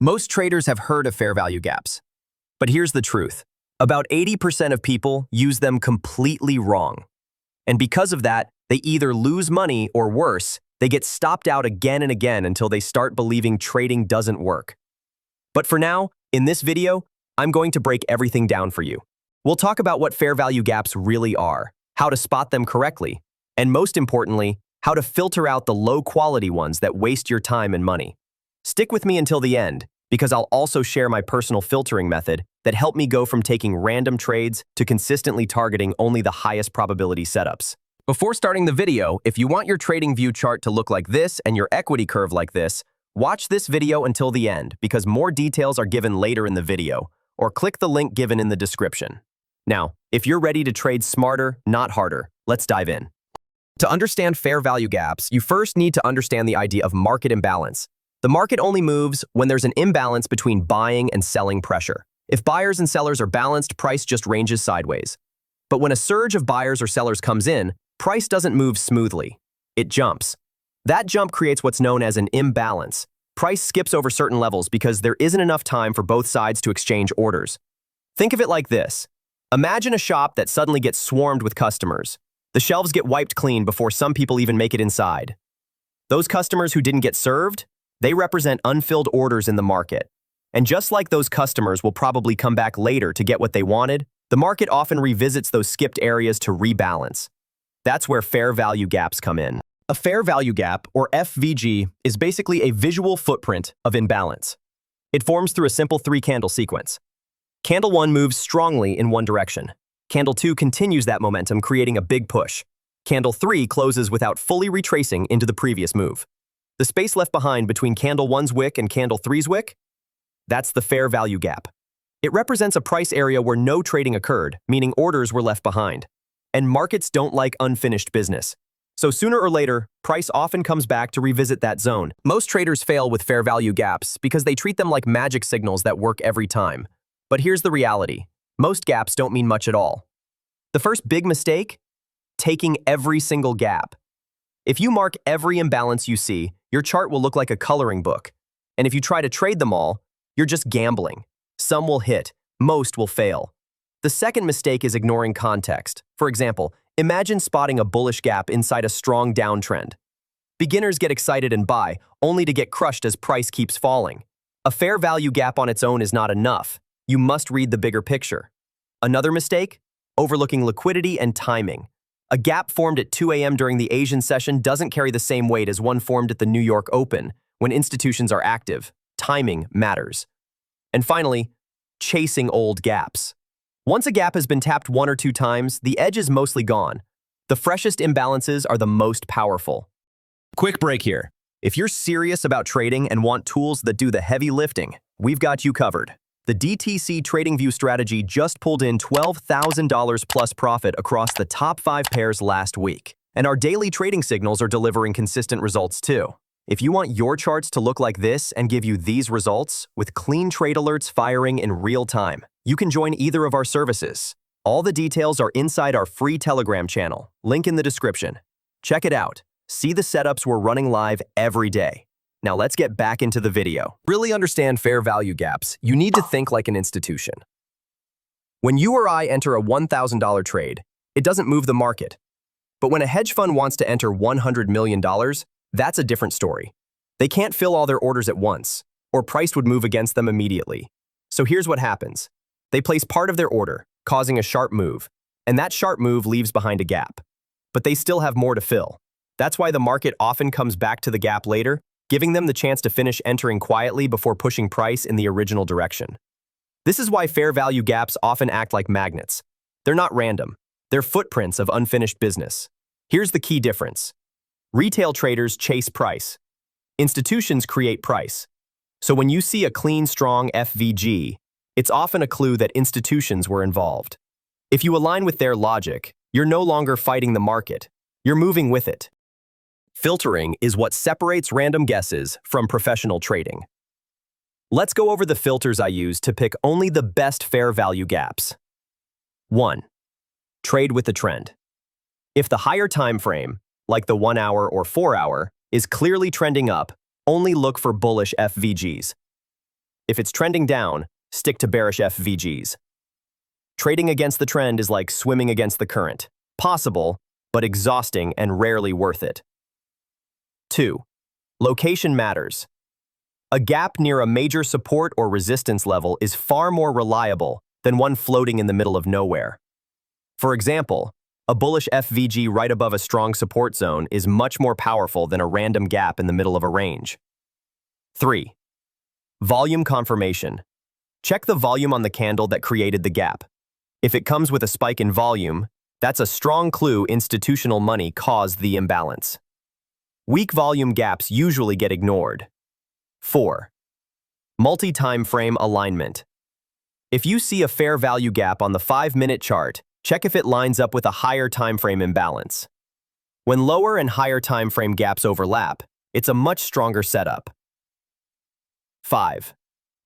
Most traders have heard of fair value gaps. But here's the truth. About 80% of people use them completely wrong. And because of that, they either lose money or worse, they get stopped out again and again until they start believing trading doesn't work. But for now, in this video, I'm going to break everything down for you. We'll talk about what fair value gaps really are, how to spot them correctly, and most importantly, how to filter out the low-quality ones that waste your time and money. Stick with me until the end, because I'll also share my personal filtering method that helped me go from taking random trades to consistently targeting only the highest probability setups. Before starting the video, if you want your trading view chart to look like this and your equity curve like this, watch this video until the end because more details are given later in the video, or click the link given in the description. Now, if you're ready to trade smarter, not harder, let's dive in. To understand fair value gaps, you first need to understand the idea of market imbalance. The market only moves when there's an imbalance between buying and selling pressure. If buyers and sellers are balanced, price just ranges sideways. But when a surge of buyers or sellers comes in, price doesn't move smoothly. It jumps. That jump creates what's known as an imbalance. Price skips over certain levels because there isn't enough time for both sides to exchange orders. Think of it like this. Imagine a shop that suddenly gets swarmed with customers. The shelves get wiped clean before some people even make it inside. Those customers who didn't get served, they represent unfilled orders in the market. And just like those customers will probably come back later to get what they wanted, the market often revisits those skipped areas to rebalance. That's where fair value gaps come in. A fair value gap, or FVG, is basically a visual footprint of imbalance. It forms through a simple three-candle sequence. Candle 1 moves strongly in one direction. Candle 2 continues that momentum, creating a big push. Candle 3 closes without fully retracing into the previous move. The space left behind between Candle 1's wick and Candle 3's wick? That's the fair value gap. It represents a price area where no trading occurred, meaning orders were left behind. And markets don't like unfinished business. So sooner or later, price often comes back to revisit that zone. Most traders fail with fair value gaps because they treat them like magic signals that work every time. But here's the reality. Most gaps don't mean much at all. The first big mistake? Taking every single gap. If you mark every imbalance you see, your chart will look like a coloring book. And if you try to trade them all, you're just gambling. Some will hit, most will fail. The second mistake is ignoring context. For example, imagine spotting a bullish gap inside a strong downtrend. Beginners get excited and buy, only to get crushed as price keeps falling. A fair value gap on its own is not enough. You must read the bigger picture. Another mistake? Overlooking liquidity and timing. A gap formed at 2 a.m. during the Asian session doesn't carry the same weight as one formed at the New York Open when institutions are active. Timing matters. And finally, chasing old gaps. Once a gap has been tapped 1 or 2 times, the edge is mostly gone. The freshest imbalances are the most powerful. Quick break here. If you're serious about trading and want tools that do the heavy lifting, we've got you covered. The DTC TradingView strategy just pulled in $12,000 plus profit across the top 5 pairs last week. And our daily trading signals are delivering consistent results too. If you want your charts to look like this and give you these results, with clean trade alerts firing in real time, you can join either of our services. All the details are inside our free Telegram channel, link in the description. Check it out. See the setups we're running live every day. Now let's get back into the video. Really understand fair value gaps, you need to think like an institution. When you or I enter a $1,000 trade, it doesn't move the market. But when a hedge fund wants to enter $100 million, that's a different story. They can't fill all their orders at once, or price would move against them immediately. So here's what happens. They place part of their order, causing a sharp move, and that sharp move leaves behind a gap. But they still have more to fill. That's why the market often comes back to the gap later, giving them the chance to finish entering quietly before pushing price in the original direction. This is why fair value gaps often act like magnets. They're not random. They're footprints of unfinished business. Here's the key difference. Retail traders chase price. Institutions create price. So when you see a clean, strong FVG, it's often a clue that institutions were involved. If you align with their logic, you're no longer fighting the market. You're moving with it. Filtering is what separates random guesses from professional trading. Let's go over the filters I use to pick only the best fair value gaps. 1. Trade with the trend. If the higher time frame, like the 1 hour or 4 hour, is clearly trending up, only look for bullish FVGs. If it's trending down, stick to bearish FVGs. Trading against the trend is like swimming against the current. Possible, but exhausting and rarely worth it. 2. Location matters. A gap near a major support or resistance level is far more reliable than one floating in the middle of nowhere. For example, a bullish FVG right above a strong support zone is much more powerful than a random gap in the middle of a range. 3. Volume confirmation. Check the volume on the candle that created the gap. If it comes with a spike in volume, that's a strong clue institutional money caused the imbalance. Weak volume gaps usually get ignored. 4. Multi-time frame alignment. If you see a fair value gap on the 5-minute chart, check if it lines up with a higher time frame imbalance. When lower and higher time frame gaps overlap, it's a much stronger setup. 5.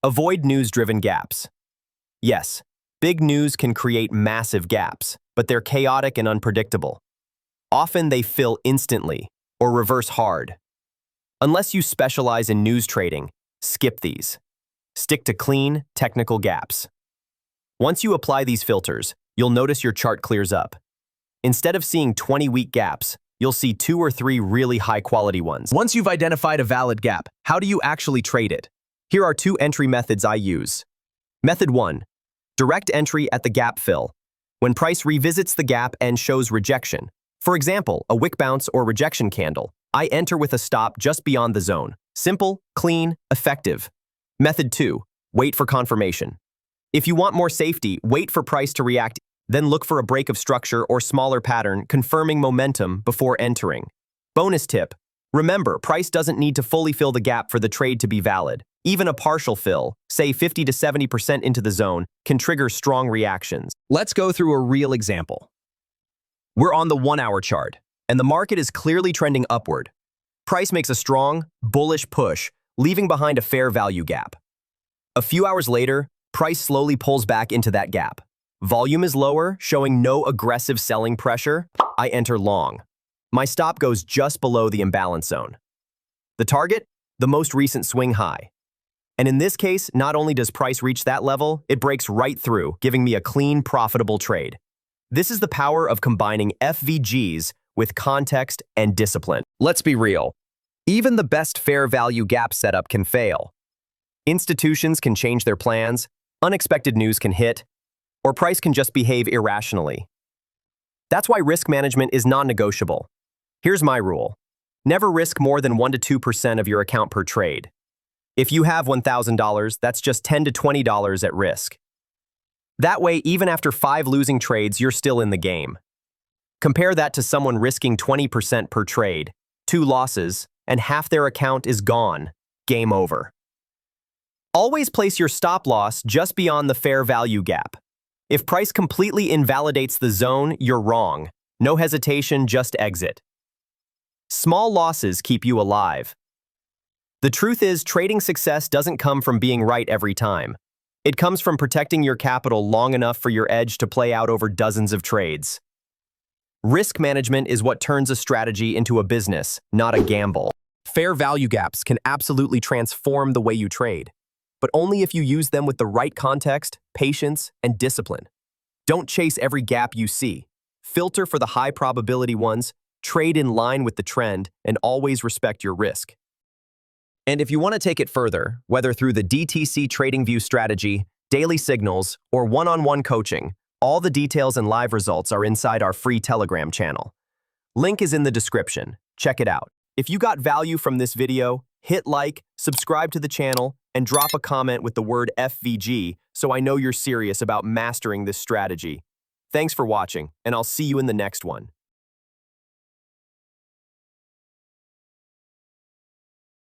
Avoid news-driven gaps. Yes, big news can create massive gaps, but they're chaotic and unpredictable. Often they fill instantly or reverse hard. Unless you specialize in news trading, skip these. Stick to clean, technical gaps. Once you apply these filters, you'll notice your chart clears up. Instead of seeing 20-week gaps, you'll see 2 or 3 really high-quality ones. Once you've identified a valid gap, how do you actually trade it? Here are 2 entry methods I use. Method 1. Direct entry at the gap fill. When price revisits the gap and shows rejection, for example, a wick bounce or rejection candle, I enter with a stop just beyond the zone. Simple, clean, effective. Method 2. Wait for confirmation. If you want more safety, wait for price to react, then look for a break of structure or smaller pattern confirming momentum before entering. Bonus tip. Remember, price doesn't need to fully fill the gap for the trade to be valid. Even a partial fill, say 50 to 70% into the zone, can trigger strong reactions. Let's go through a real example. We're on the 1-hour chart, and the market is clearly trending upward. Price makes a strong, bullish push, leaving behind a fair value gap. A few hours later, price slowly pulls back into that gap. Volume is lower, showing no aggressive selling pressure. I enter long. My stop goes just below the imbalance zone. The target? The most recent swing high. And in this case, not only does price reach that level, it breaks right through, giving me a clean, profitable trade. This is the power of combining FVGs with context and discipline. Let's be real. Even the best fair value gap setup can fail. Institutions can change their plans, unexpected news can hit, or price can just behave irrationally. That's why risk management is non-negotiable. Here's my rule. Never risk more than 1 to 2% of your account per trade. If you have $1,000, that's just $10 to $20 at risk. That way, even after 5 losing trades, you're still in the game. Compare that to someone risking 20% per trade, 2 losses, and half their account is gone. Game over. Always place your stop loss just beyond the fair value gap. If price completely invalidates the zone, you're wrong. No hesitation, just exit. Small losses keep you alive. The truth is, trading success doesn't come from being right every time. It comes from protecting your capital long enough for your edge to play out over dozens of trades. Risk management is what turns a strategy into a business, not a gamble. Fair value gaps can absolutely transform the way you trade, but only if you use them with the right context, patience, and discipline. Don't chase every gap you see. Filter for the high probability ones, trade in line with the trend, and always respect your risk. And if you want to take it further, whether through the DTC TradingView strategy, daily signals, or one-on-one coaching, all the details and live results are inside our free Telegram channel. Link is in the description. Check it out. If you got value from this video, hit like, subscribe to the channel, and drop a comment with the word FVG so I know you're serious about mastering this strategy. Thanks for watching, and I'll see you in the next one.